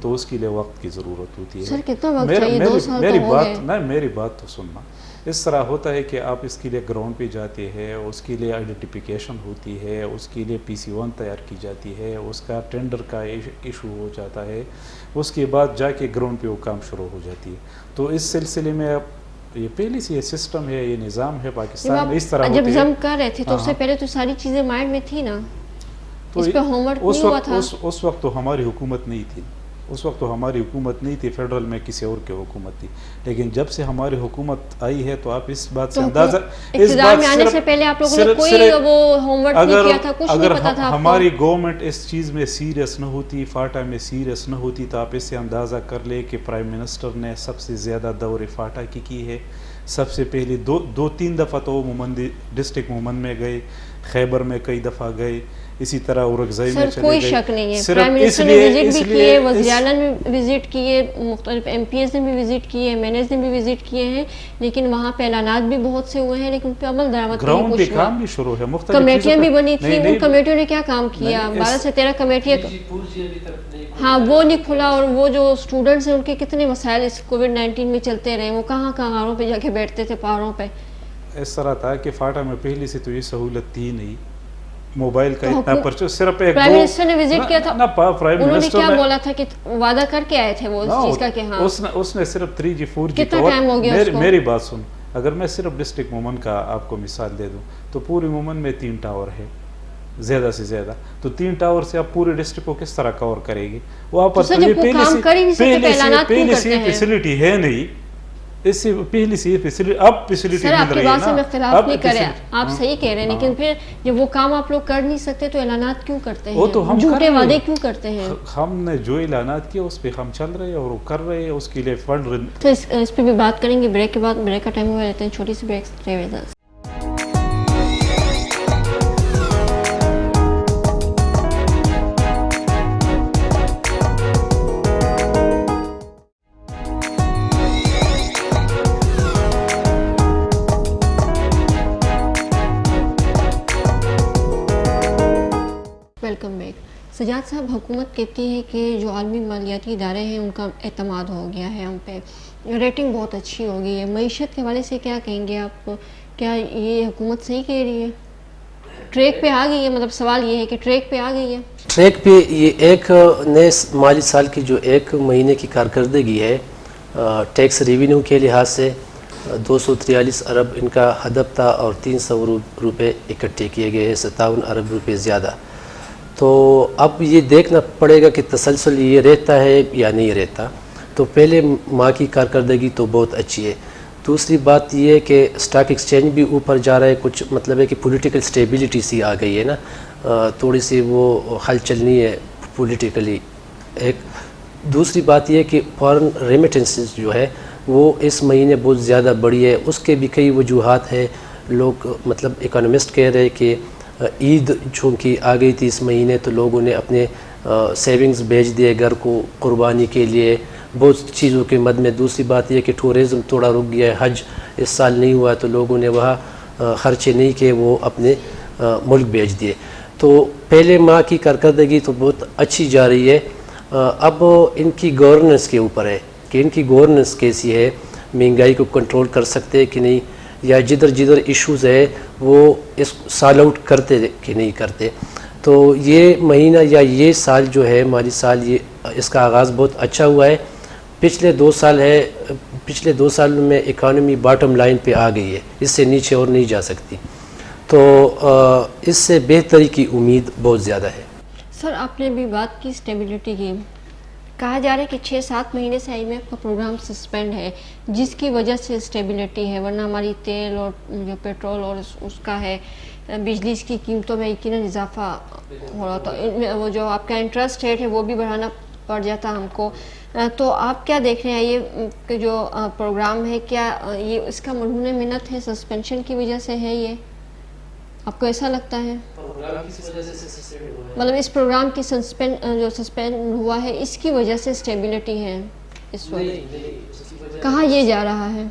تو اس کے لیے وقت کی ضرورت ہوتی ہے. سر کتنا وقت چاہیے؟ 2 سال تو ہو گئے. میری بات تو سننا. اس طرح ہوتا ہے کہ آپ اس کے لیے گراؤنڈ پہ جاتے ہیں, اس کے لیے آئیڈینٹیفیکیشن ہوتی ہے, اس کے لیے PC1 تیار کی جاتی ہے, اس کا ٹینڈر کا ایشو ہو جاتا ہے, اس کے بعد جا کے گراؤنڈ پہ وہ کام شروع ہو جاتی ہے. تو اس سلسلے میں اب یہ پہلے سے یہ سسٹم ہے, یہ نظام ہے پاکستان میں, اس طرح ہوتے ہیں. جب ضم کر رہے تھے تو اس سے پہلے تو ساری چیزیں مائنڈ میں تھی نا, اس پہ ہوم ورک نہیں ہوا تھا. اس وقت تو ہماری حکومت نہیں تھی, اس وقت تو ہماری حکومت نہیں تھی, فیڈرل میں کسی اور کی حکومت تھی. لیکن جب سے ہماری حکومت آئی ہے تو آپ اس بات سے اندازہ, اقتدار میں آنے سے پہلے آپ لوگوں نے کوئی وہ ہوم ورک نہیں کیا تھا, کچھ نہیں پتا تھا آپ کو. ہماری گورنمنٹ اس چیز میں سیریس نہ ہوتی, فاٹا میں سیریس نہ ہوتی, تو آپ اس سے اندازہ کر لیں کہ پرائم منسٹر نے سب سے زیادہ دورے فاٹا کی ہے. سب سے پہلے 2-3 دفعہ تو ڈسٹرکٹ مومن میں گئے, خیبر میں کئی دفعہ گئے, اسی طرح اورکزئی میں چلے گئے. کوئی شک نہیں ہے, پرائم منسٹر نے وزٹ بھی کیے, وزیر اعلیٰ نے وزٹ کیے, مختلف MPs نے بھی وزٹ کیے, MNAs نے بھی وزٹ کیے ہیں, لیکن وہاں پہ اعلانات بھی بہت سے ہوئے ہیں, لیکن ان پہ عمل درآمد گراؤنڈ پہ کام بھی شروع ہے. مختلف کمیٹیاں بھی بنی تھی, ان کمیٹیوں نے کیا کام کیا؟ 12 سے 13 کمیٹیاں, ہاں وہ نہیں کھلا. اور وہ جو اسٹوڈنٹس ہیں ان کے کتنے مسائل اس کووڈ-19 میں چلتے رہے, وہ کہاں غاروں پہ جا کے بیٹھتے تھے, پہاڑوں پہ. اس طرح تھا کہ فاٹا میں پہلے سے تو یہ سہولت تھی نہیں, موبائل کا اتنا پرچیز صرف ایک پرائم منسٹر نے وزٹ کیا تھا, انہوں نے کیا بولا تھا کہ وعدہ کر کے آئے تھے وہ اس چیز کا کہ ہاں اس نے صرف 3G 4G. کتنا ٹائم ہو گیا اس کو؟ میری بات سن, اگر میں صرف ڈسٹرکٹ مومن کا آپ کو مثال دے دوں تو پوری مومن میں 3 ٹاور ہے زیادہ سے زیادہ, تو 3 ٹاور سے آپ پورے ڈسٹرکٹ کو کس طرح کور کرے گی؟ وہاں پر پہلے سے فیسلٹی ہے نہیں, اس سے پہلی سے فیسلٹی اب فیسلٹی مل رہی ہے نا. آپ کی بات سے میں اختلاف نہیں کر رہے, آپ صحیح کہہ رہے ہیں, لیکن پھر جب وہ کام آپ لوگ کر نہیں سکتے تو اعلانات کیوں کرتے ہیں, جھوٹے وعدے کیوں کرتے ہیں؟ ہم نے جو اعلانات کیے اس پہ ہم چل رہے ہیں اور وہ کر رہے ہیں, اس کے لیے فنڈ. تو اس پہ بھی بات کریں گے بریک کے بعد. بریک کا ٹائم ہوا لیتے ہیں, چھوٹی سی بریک. ایک سجاد صاحب، حکومت کہتی ہے کہ جو عالمی مالیاتی ادارے ہیں ان کا اعتماد ہو گیا ہے ہم پہ، ریٹنگ بہت اچھی ہو گئی ہے. معیشت کے حوالے سے کیا کہیں گے آپ؟ کیا یہ حکومت صحیح کہہ رہی ہے؟ ٹریک پہ آ گئی ہے؟ مطلب سوال یہ ہے کہ ٹریک پہ آ گئی ہے؟ ٹریک پہ یہ ایک نئے مالی سال کی جو ایک مہینے کی کارکردگی ہے ٹیکس ریونیو کے لحاظ سے 243 ارب ان کا ہدف تھا اور 300 روپے اکٹھے کیے گئے ہیں، 57 ارب روپے زیادہ. تو اب یہ دیکھنا پڑے گا کہ تسلسل یہ رہتا ہے یا نہیں رہتا. تو پہلے ماہ کی کارکردگی تو بہت اچھی ہے. دوسری بات یہ ہے کہ اسٹاک ایکسچینج بھی اوپر جا رہا ہے، کچھ مطلب ہے کہ پولیٹیکل سٹیبلٹی سی آ گئی ہے نا، تھوڑی سی وہ حل چلنی ہے پولیٹیکلی. ایک دوسری بات یہ ہے کہ فارن ریمیٹنسز جو ہے وہ اس مہینے بہت زیادہ بڑھی ہے. اس کے بھی کئی وجوہات ہیں. لوگ مطلب اکانومسٹ کہہ رہے کہ عید چونکہ آ گئی تھی اس مہینے تو لوگوں نے اپنے سیونگز بھیج دیے گھر کو قربانی کے لیے، بہت چیزوں کے مد میں. دوسری بات یہ کہ ٹورزم تھوڑا رک گیا ہے، حج اس سال نہیں ہوا تو لوگوں نے وہاں خرچے نہیں کیے، وہ اپنے ملک بھیج دیے. تو پہلے ماہ کی کارکردگی تو بہت اچھی جا رہی ہے. اب ان کی گورننس کے اوپر ہے کہ ان کی گورننس کیسی ہے، مہنگائی کو کنٹرول کر سکتے کہ نہیں، یا جدھر جدھر ایشوز ہے وہ اس سال آؤٹ کرتے کہ نہیں کرتے. تو یہ مہینہ یا یہ سال جو ہے مالی سال، یہ اس کا آغاز بہت اچھا ہوا ہے. پچھلے 2 سال ہے، پچھلے 2 سالوں میں اکانومی باٹم لائن پہ آ گئی ہے، اس سے نیچے اور نہیں جا سکتی. تو اس سے بہتری کی امید بہت زیادہ ہے. سر، آپ نے بھی بات کی اسٹیبلٹی کی. کہا جا رہا ہے کہ 6-7 مہینے سے آئی ایم ایف کا پروگرام سسپینڈ ہے، جس کی وجہ سے اسٹیبلٹی ہے، ورنہ ہماری تیل اور جو پیٹرول اور اس کا ہے بجلی کی قیمتوں میں یقیناً اضافہ ہو رہا تھا. وہ جو آپ کا انٹرسٹ ریٹ ہے وہ بھی بڑھانا پڑ جاتا ہم کو. تو آپ کیا دیکھ رہے ہیں یہ جو پروگرام ہے، کیا یہ اس کا مرہون منت ہے، سسپینشن کی وجہ سے ہے؟ یہ آپ کو ایسا لگتا ہے؟ مطلب اس پروگرام کی جو سسپینڈ ہوا ہے اس کی وجہ سے اسٹیبلٹی ہے اس وقت؟ کہاں یہ جا رہا ہے؟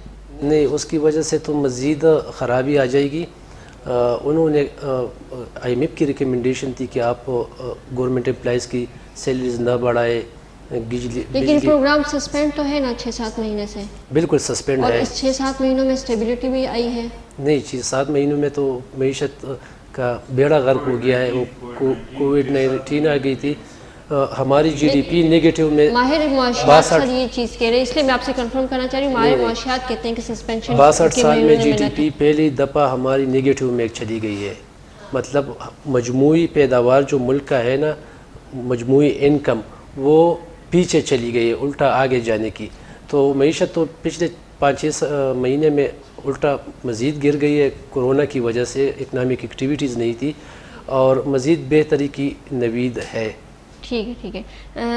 نہیں، اس کی وجہ سے تو مزید خرابی آ جائے گی. انہوں نے آئی ایم ایف کی ریکمنڈیشن تھی کہ آپ گورنمنٹ امپلائیز کی سیلریز نہ بڑھائے. لیکن پروگرام سسپینڈ تو ہے نا 6-7 مہینے سے؟ بالکل سسپینڈ ہے. اور اس 6-7 مہینوں میں اسٹیبلٹی بھی آئی ہے؟ نہیں، 6-7 مہینوں میں تو معیشت کا بیڑا غرق ہو گیا ہے. وہ کووڈ-19 آ گئی تھی. ہماری جی ڈی پی نیگیٹو میں، ماہر معاشیات سر یہ چیز کہہ رہے ہیں، اس لیے میں آپ سے کنفرم کرنا چاہ رہی ہوں. ماہر معاشیات کہتے ہیں کہ سسپینشن 62 سال میں جی ڈی پی پہلی دفعہ ہماری نیگیٹو میں چلی گئی ہے. مطلب مجموعی پیداوار جو ملک کا ہے نا، مجموعی انکم، وہ پیچھے چلی گئی ہے، الٹا آگے جانے کی. تو معیشت تو پچھلے 5-6 مہینے میں الٹا مزید گر گئی ہے. کورونا کی وجہ سے اکنامک ایکٹیویٹیز نہیں تھی اور مزید بہتری کی نوید ہے. ٹھیک ہے.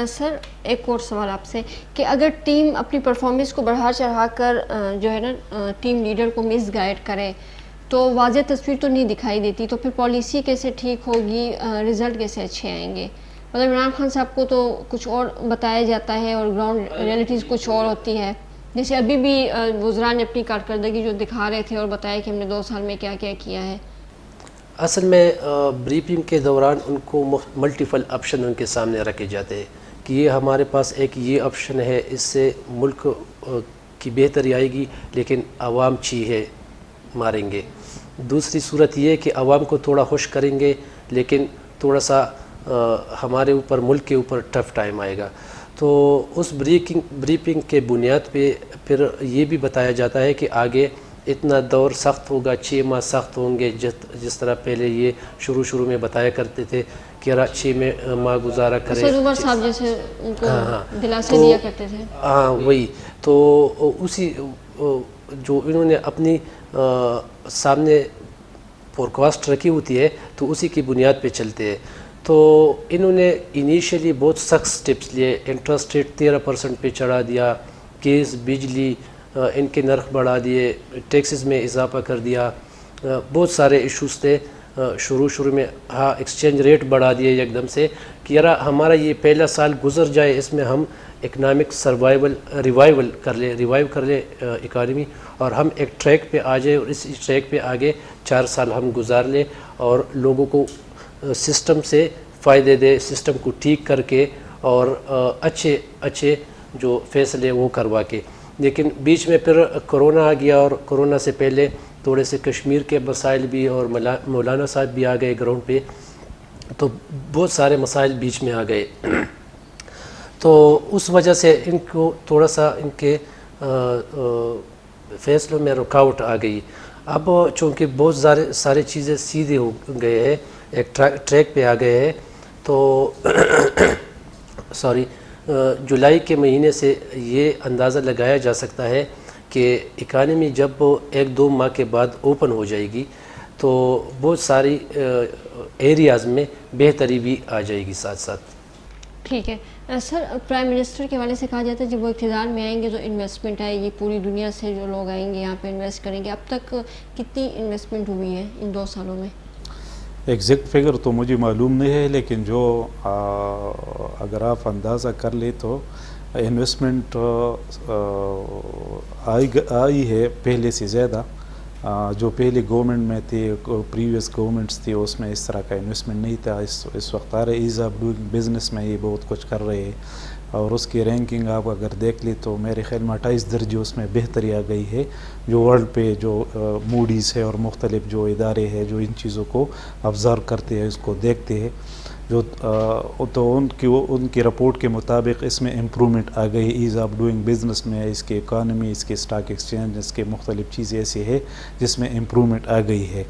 سر، ایک اور سوال آپ سے کہ اگر ٹیم اپنی پرفارمنس کو بڑھا چڑھا کر جو ہے نا ٹیم لیڈر کو مس گائیڈ کرے تو واضح تصویر تو نہیں دکھائی دیتی، تو پھر پالیسی کیسے ٹھیک ہوگی، رزلٹ کیسے اچھے آئیں گے؟ مطلب عمران خان صاحب کو تو کچھ اور بتایا جاتا ہے اور گراؤنڈ ریئلٹیز کچھ اور ہوتی ہے. جیسے ابھی بھی وزراء نے اپنی کارکردگی جو دکھا رہے تھے اور بتایا کہ ہم نے 2 سال میں کیا کیا کیا ہے. اصل میں بریفنگ کے دوران ان کو ملٹیپل آپشن ان کے سامنے رکھے جاتے ہیں کہ یہ ہمارے پاس ایک یہ آپشن ہے، اس سے ملک کی بہتری آئے گی، لیکن عوام چیخے ماریں گے. دوسری صورت یہ ہے کہ عوام کو تھوڑا خوش کریں گے لیکن تھوڑا سا ہمارے اوپر، ملک کے اوپر ٹف ٹائم آئے گا. تو اس بریفنگ کے بنیاد پہ پھر یہ بھی بتایا جاتا ہے کہ آگے اتنا دور سخت ہوگا، 6 ماہ سخت ہوں گے، جس طرح پہلے یہ شروع میں بتایا کرتے تھے کہ 6 ماہ گزارا کرے. عمر صاحب جیسے ان کو دلاسے دیا کرتے تھے. ہاں وہی تو اسی جو انہوں نے اپنی سامنے فورکاسٹ رکھی ہوتی ہے تو اسی کی بنیاد پہ چلتے ہیں. تو انہوں نے انیشیلی بہت سخت سٹیپس لیے. انٹرسٹ ریٹ 13% پہ چڑھا دیا، گیس، بجلی ان کے نرخ بڑھا دیے، ٹیکسز میں اضافہ کر دیا. بہت سارے ایشوز تھے شروع میں. ہاں، ایکسچینج ریٹ بڑھا دیے ایک دم سے کہ یار ہمارا یہ پہلا سال گزر جائے، اس میں ہم اکنامک ریوائیو کر لے اکانومی، اور ہم ایک ٹریک پہ آ جائے اور اس ٹریک پہ آگے 4 سال ہم گزار لیں اور لوگوں کو سسٹم سے فائدے دے، سسٹم کو ٹھیک کر کے اور اچھے جو فیصلے وہ کروا کے. لیکن بیچ میں پھر کرونا آ گیا، اور کرونا سے پہلے تھوڑے سے کشمیر کے مسائل بھی، اور مولانا صاحب بھی آ گئے گراؤنڈ پہ، تو بہت سارے مسائل بیچ میں آ گئے. تو اس وجہ سے ان کو تھوڑا سا ان کے فیصلوں میں رکاوٹ آ گئی. اب چونکہ بہت سارے چیزیں سیدھے ہو گئے ہیں، ایک ٹریک پہ آ گئے ہیں، تو جولائی کے مہینے سے یہ اندازہ لگایا جا سکتا ہے کہ اکانومی جب 1-2 ماہ کے بعد اوپن ہو جائے گی تو بہت ساری ایریاز میں بہتری بھی آ جائے گی ساتھ ساتھ. ٹھیک ہے سر، پرائم منسٹر کے حوالے سے کہا جاتا ہے جب وہ اقتدار میں آئیں گے تو انویسٹمنٹ آئے گی، پوری دنیا سے جو لوگ آئیں گے یہاں پہ انویسٹ کریں گے. اب تک کتنی انویسٹمنٹ ہوئی ہے ان 2 سالوں میں؟ ایگزیکٹ فگر تو مجھے معلوم نہیں ہے، لیکن جو اگر آپ اندازہ کر لیں تو انویسٹمنٹ آئی ہے پہلے سے زیادہ. جو پہلے گورنمنٹ میں تھے، پریویس گورنمنٹس تھی، اس میں اس طرح کا انویسٹمنٹ نہیں تھا. اس وقت آ رہے ایز آف ڈوئنگ بزنس میں یہ بہت کچھ کر رہے ہیں، اور اس کی رینکنگ آپ اگر دیکھ لیں تو میرے خیال میں 28 درجے اس میں بہتری آ گئی ہے. جو ورلڈ پہ جو موڈیز ہے اور مختلف جو ادارے ہیں جو ان چیزوں کو آبزرو کرتے ہیں، اس کو دیکھتے ہیں، جو تو ان کی رپورٹ کے مطابق اس میں امپرومنٹ آ گئی ایز آف ڈوئنگ بزنس میں. اس کے اکانومی، اس کے اسٹاک ایکسچینج، اس کے مختلف چیزیں ایسی ہے جس میں امپرومنٹ آ گئی ہے.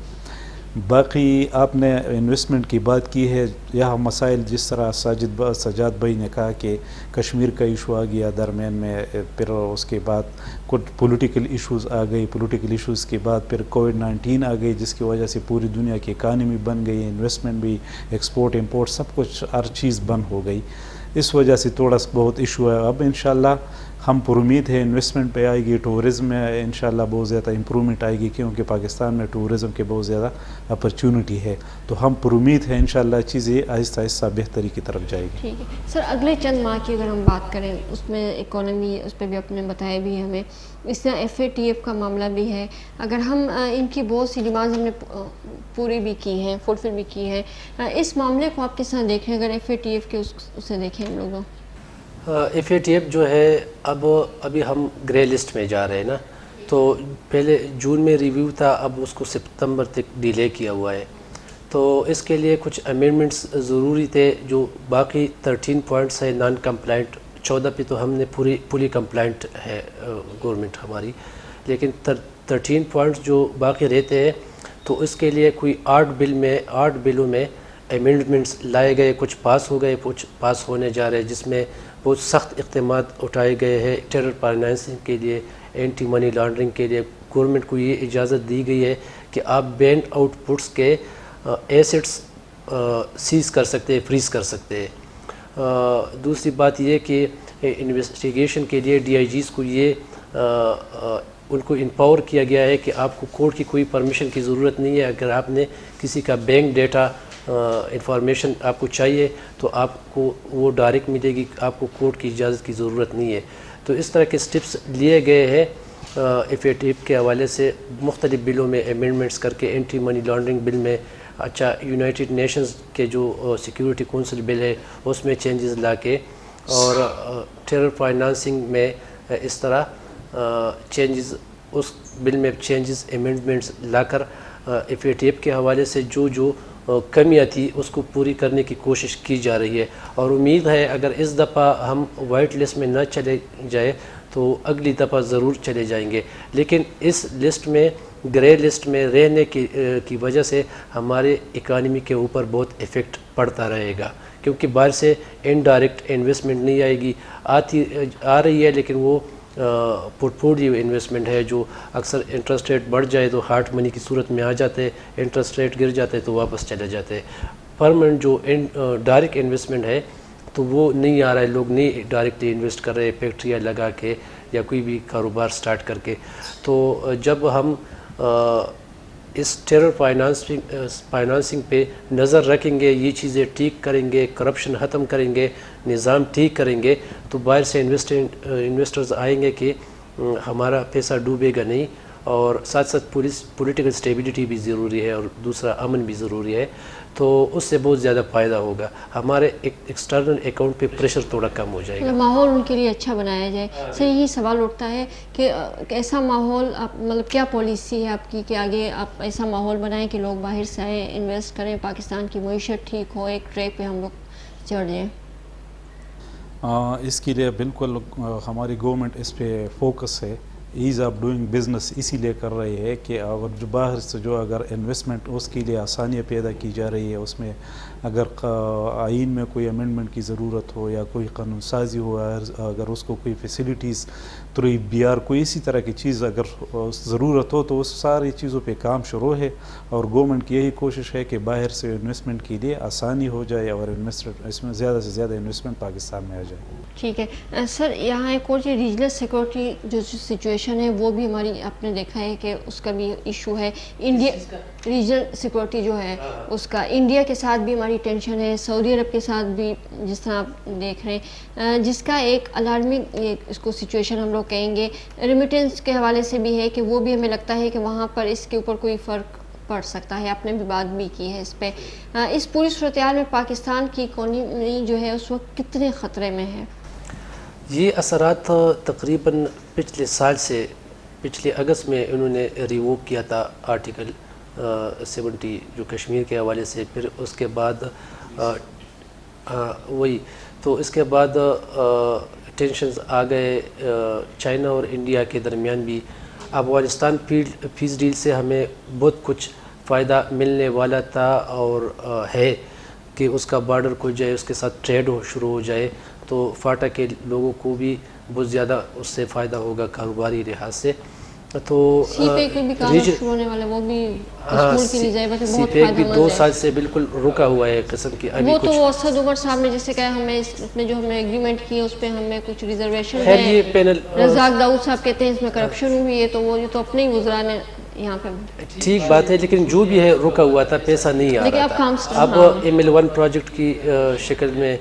باقی آپ نے انویسٹمنٹ کی بات کی ہے، یہاں مسائل جس طرح سجاد بھائی نے کہا کہ کشمیر کا ایشو آ گیا درمیان میں، پھر اس کے بعد کچھ پولیٹیکل ایشوز آ گئی، پولیٹیکل ایشوز کے بعد پھر کووڈ-19 آ گئی، جس کی وجہ سے پوری دنیا کی اکانومی بن گئی، انویسٹمنٹ بھی، ایکسپورٹ امپورٹ سب کچھ ہر چیز بند ہو گئی. اس وجہ سے تھوڑا سا بہت ایشو ہے. اب انشاءاللہ ہم پر امید ہے انویسٹمنٹ پہ آئے گی، ٹورزم میں انشاءاللہ بہت زیادہ امپرومنٹ آئے گی، کیونکہ پاکستان میں ٹورزم کے بہت زیادہ اپرچونٹی ہے. تو ہم پر امید ہے انشاءاللہ چیزیں آہستہ آہستہ بہتری کی طرف جائے گی. ٹھیک ہے سر، اگلے چند ماہ کی اگر ہم بات کریں اس میں اکانومی، اس پہ بھی آپ نے بتایا بھی ہے ہمیں، اس طرح FATF کا معاملہ بھی ہے. اگر ہم ان کی بہت سی ڈیمانڈز ہم نے پوری بھی کی ہیں، فلفل بھی کی ہیں، اس معاملے کو آپ کس طرح دیکھیں اگر FATF کے اسے دیکھیں ہم لوگوں؟ FATF جو ہے ابھی ہم گرے لسٹ میں جا رہے ہیں نا، تو پہلے جون میں ریویو تھا، اب اس کو ستمبر تک ڈیلے کیا ہوا ہے. تو اس کے لیے کچھ امینڈمنٹس ضروری تھے. جو باقی 13 پوائنٹس ہے نان کمپلائنٹ، 14 پہ تو ہم نے پوری کمپلائنٹ ہے گورنمنٹ ہماری، لیکن 13 پوائنٹس جو باقی رہتے ہیں تو اس کے لیے کوئی 8 بلوں میں امینڈمنٹس لائے گئے. کچھ پاس ہو گئے، کچھ پاس ہونے جا رہے، جس میں بہت سخت اقدامات اٹھائے گئے ہیں. ٹیرر فائنانسنگ کے لیے، اینٹی منی لانڈرنگ کے لیے گورنمنٹ کو یہ اجازت دی گئی ہے کہ آپ بینڈ آؤٹ پٹس کے ایسٹس سیز کر سکتے ہیں، فریز کر سکتے ہیں. دوسری بات یہ کہ انویسٹیگیشن کے لیے DIGs کو یہ ان کو امپاور کیا گیا ہے کہ آپ کو کورٹ کی کوئی پرمیشن کی ضرورت نہیں ہے. اگر آپ نے کسی کا بینک ڈیٹا انفارمیشن آپ کو چاہیے تو آپ کو وہ ڈائریکٹ ملے گی، آپ کو کورٹ کی اجازت کی ضرورت نہیں ہے. تو اس طرح کے سٹیپس لیے گئے ہیں FATF کے حوالے سے. مختلف بلوں میں امینڈمنٹس کر کے، اینٹی منی لانڈرنگ بل میں، یونائٹڈ نیشنز کے جو سیکیورٹی کونسل بل ہے اس میں چینجز لا کے، اور ٹیرر فائنانسنگ میں اس طرح چینجز، اس بل میں چینجز امینڈمنٹس لا کر FATF کے حوالے سے جو کمیاں تھی اس کو پوری کرنے کی کوشش کی جا رہی ہے. اور امید ہے اگر اس دفعہ ہم وائٹ لسٹ میں نہ چلے جائے تو اگلی دفعہ ضرور چلے جائیں گے. لیکن اس لسٹ میں، گرے لسٹ میں رہنے کی وجہ سے ہمارے اکانومی کے اوپر بہت افیکٹ پڑتا رہے گا، کیونکہ باہر سے انڈائریکٹ انویسٹمنٹ نہیں آئے گی. آ رہی ہے لیکن وہ پورٹ فولیو انویسٹمنٹ ہے، جو اکثر انٹرسٹ ریٹ بڑھ جائے تو ہارڈ منی کی صورت میں آ جاتے، انٹرسٹ ریٹ گر جاتے تو واپس چلے جاتے. پرماننٹ جو ڈائریکٹ انویسٹمنٹ ہے تو وہ نہیں آ رہا ہے، لوگ نہیں ڈائریکٹلی انویسٹ کر رہے فیکٹریاں لگا کے یا کوئی بھی کاروبار سٹارٹ کر کے. تو جب ہم اس ٹیرر فائنانسنگ پہ نظر رکھیں گے، یہ چیزیں ٹھیک کریں گے، کرپشن ختم کریں گے، نظام ٹھیک کریں گے، تو باہر سے انویسٹرز آئیں گے کہ ہمارا پیسہ ڈوبے گا نہیں. اور ساتھ ساتھ پولیٹیکل اسٹیبلٹی بھی ضروری ہے اور دوسرا امن بھی ضروری ہے، تو اس سے بہت زیادہ فائدہ ہوگا، ہمارے ایکسٹرنل اکاؤنٹ پہ پریشر تھوڑا کم ہو جائے گا، ماحول ان کے لیے اچھا بنایا جائے۔ سے یہی سوال اٹھتا ہے کہ ایسا ماحول آپ مطلب کیا پالیسی ہے آپ کی کہ آگے آپ ایسا ماحول بنائیں کہ لوگ باہر سے آئیں، انویسٹ کریں، پاکستان کی معیشت ٹھیک ہو، ایک ٹریک پہ ہم لوگ چڑھ جائیں؟ اس کے لیے بالکل ہماری گورنمنٹ اس پہ فوکس ہے، ایز آف ڈوئنگ بزنس اسی لیے کر رہی ہے کہ اگر جو باہر سے جو اگر انویسٹمنٹ اس کے لیے آسانیاں پیدا کی جا رہی ہے، اس میں اگر آئین میں کوئی امینڈمنٹ کی ضرورت ہو یا کوئی قانون سازی ہو، اگر اس کو کوئی فیسلٹیز تھرو بی آر کوئی اسی طرح کی چیز اگر ضرورت ہو تو اس ساری چیزوں پہ کام شروع ہے، اور گورنمنٹ کی یہی کوشش ہے کہ باہر سے انویسٹمنٹ کے لیے آسانی ہو جائے اور اس میں زیادہ سے زیادہ انویسٹمنٹ پاکستان میں آ جائے۔ ٹھیک ہے سر، یہاں ایک اور چیز ریجنل سیکورٹی جو سچویشن ہے وہ بھی ہماری آپ نے دیکھا ہے کہ اس کا بھی ایشو ہے، انڈیا ریجنل سیکورٹی جو ہے اس کا انڈیا کے ساتھ بھی ہماری ٹینشن ہے، سعودی عرب کے ساتھ بھی جس طرح آپ دیکھ رہے ہیں، جس کا ایک الارمنگ اس کو سچویشن ہم لوگ کہیں گے، ریمیٹنس کے حوالے سے بھی ہے کہ وہ بھی ہمیں لگتا ہے کہ وہاں پر اس کے اوپر کوئی فرق پڑ سکتا ہے، آپ نے بھی بات بھی کی ہے اس پہ۔ اس پوری صورتحال میں پاکستان کی اکانومی جو ہے اس وقت کتنے خطرے میں ہے؟ یہ اثرات تقریباً پچھلے سال سے پچھلے اگست میں انہوں نے ریووک کیا تھا آرٹیکل 70 جو کشمیر کے حوالے سے، پھر اس کے بعد وہی تو اس کے بعد ٹینشنز آ گئے چائنا اور انڈیا کے درمیان بھی۔ افغانستان پیس ڈیل سے ہمیں بہت کچھ فائدہ ملنے والا تھا اور ہے کہ اس کا بارڈر کھل جائے، اس کے ساتھ ٹریڈ شروع ہو جائے، تو فاٹا کے لوگوں کو بھی بہت زیادہ اس سے فائدہ ہوگا کاروباری لحاظ سے۔ تو سی پیک بھی کام شروع ہونے والا، وہ بھی اس ملک کے لیے ضرورت ہے، سی بہت پیک فائدہ بھی مند 2 ہے۔ سال سے بالکل رکا ہوا ہے قسم کی، ابھی وہ کچھ تو اسد عمر صاحب نے جیسے کہا ہمیں اس میں جو ہمیں ایگریمنٹ کی اس پہ ہمیں کچھ ریزرویشن خیر یہ ہے، پینل رزاق داؤد صاحب کہتے ہیں اس میں کرپشن ہوئی ہے، تو وہ یہ تو اپنے ہی وزراء نے یہاں پہ ٹھیک بات ہے، لیکن جو بھی ہے رکا ہوا تھا، پیسہ نہیں آ لیکن رہا اب کام تھا۔ اب ML1 پروجیکٹ کی شکل میں،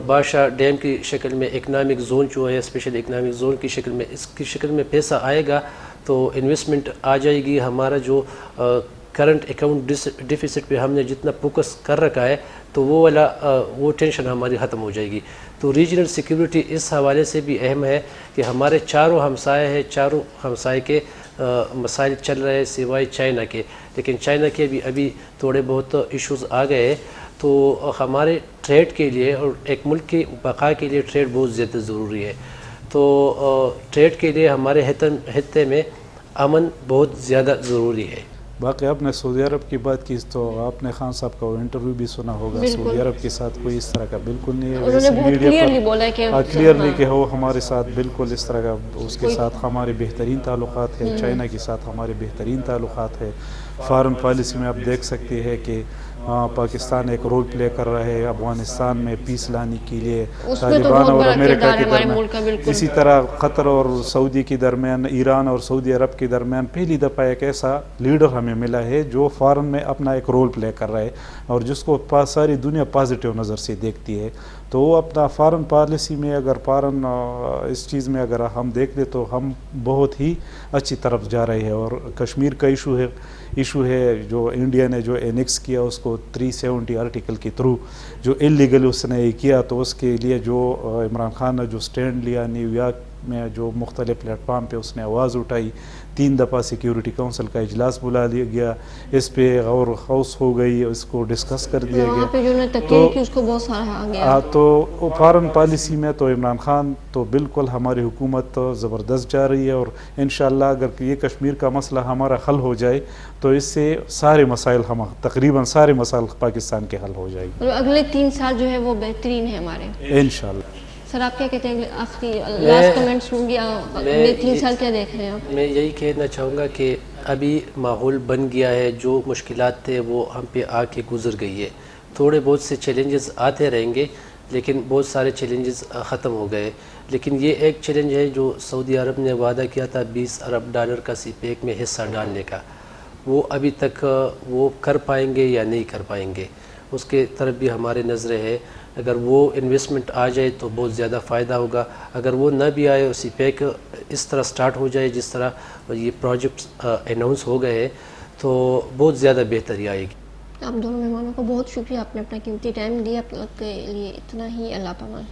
بادشاہ ڈیم کی شکل میں، اکنامک زون جو ہے اسپیشل اکنامک زون کی شکل میں، اس کی شکل میں پیسہ آئے گا تو انویسٹمنٹ آ جائے گی۔ ہمارا جو کرنٹ اکاؤنٹ ڈیفیسٹ پہ ہم نے جتنا فوکس کر رکھا ہے تو وہ والا وہ ٹینشن ہماری ختم ہو جائے گی۔ تو ریجنل سیکیورٹی اس حوالے سے بھی اہم ہے کہ ہمارے چاروں ہمسائے ہیں، چاروں ہمسائے کے مسائل چل رہے ہیں سوائے چائنا کے، لیکن چائنا کے بھی ابھی تھوڑے بہت ایشوز آ گئے ہیں، تو ہمارے ٹریڈ کے لیے اور ایک ملک کی بقا کے لیے ٹریڈ بہت زیادہ ضروری ہے۔ تو ٹریڈ کے لیے ہمارے خطے میں امن بہت زیادہ ضروری ہے۔ باقی آپ نے سعودی عرب کی بات کی تو آپ نے خان صاحب کا وہ انٹرویو بھی سنا ہوگا، سعودی عرب کے ساتھ کوئی اس طرح کا بالکل نہیں ہے، انہوں نے بہت کلیئرلی بولا کہ کلیئرلی کہ وہ ہمارے ساتھ بالکل اس طرح کا، اس کے ساتھ ہمارے بہترین تعلقات ہیں، چائنا کے ساتھ ہمارے بہترین تعلقات ہیں۔ فارن پالیسی میں آپ دیکھ سکتے ہیں کہ پاکستان ایک رول پلے کر رہا ہے افغانستان میں پیس لانے کے لیے، طالبان اور امریکہ کے درمیان، اسی طرح قطر اور سعودی کے درمیان، ایران اور سعودی عرب کے درمیان پہلی دفعہ ایک ایسا لیڈر ہمیں ملا ہے جو فارن میں اپنا ایک رول پلے کر رہا ہے اور جس کو ساری دنیا پازیٹیو نظر سے دیکھتی ہے۔ تو وہ اپنا فارن پالیسی میں اگر فارن اس چیز میں اگر ہم دیکھ لیں تو ہم بہت ہی اچھی طرف جا رہے ہیں۔ اور کشمیر کا ایشو ہے جو انڈیا نے جو اینیکس کیا اس کو 370 آرٹیکل کے تھرو جو انلیگل اس نے کیا، تو اس کے لیے جو عمران خان نے جو سٹینڈ لیا نیو یارک میں، جو مختلف پلیٹ فارم پہ اس نے آواز اٹھائی، 3 دفعہ سیکیورٹی کونسل کا اجلاس بلا لیا گیا، اس پہ غور و خوض ہو گئی، اس کو ڈسکس کر دیا وہاں پہ جو انہوں نے تقریر کی اس کو بہت سارا آ گیا۔ تو فارن پالیسی میں تو عمران خان تو بالکل ہماری حکومت زبردست جا رہی ہے، اور انشاءاللہ اگر یہ کشمیر کا مسئلہ ہمارا حل ہو جائے تو اس سے سارے مسائل تقریباً سارے مسائل پاکستان کے حل ہو جائے گی۔ اگلے 3 سال جو ہے وہ بہترین ہے ہمارے انشاءاللہ۔ سر آپ کیا کہتے ہیں؟ آخری لاسٹ کمنٹس ہوں گے، اگلے 3 سال کیا دیکھ رہے ہیں آپ؟ میں یہی کہنا چاہوں گا کہ ابھی ماحول بن گیا ہے، جو مشکلات تھے وہ ہم پہ آ کے گزر گئی ہے، تھوڑے بہت سے چیلنجز آتے رہیں گے لیکن بہت سارے چیلنجز ختم ہو گئے۔ لیکن یہ ایک چیلنج ہے جو سعودی عرب نے وعدہ کیا تھا $20 ارب کا سی پیک میں حصہ ڈالنے کا، وہ ابھی تک وہ کر پائیں گے یا نہیں کر پائیں گے، اس کے طرف بھی ہمارے نظریں ہے۔ اگر وہ انویسٹمنٹ آ جائے تو بہت زیادہ فائدہ ہوگا. اگر وہ نہ بھی آئے اور سی پیک اس طرح سٹارٹ ہو جائے جس طرح یہ پروجیکٹس اناؤنس ہو گئے ہیں تو بہت زیادہ بہتری آئے گی. آپ دونوں مہمانوں کو بہت شکریہ، آپ نے اپنا قیمتی ٹائم دیا. آپ لوگ کے لیے اتنا ہی. اللہ پامان.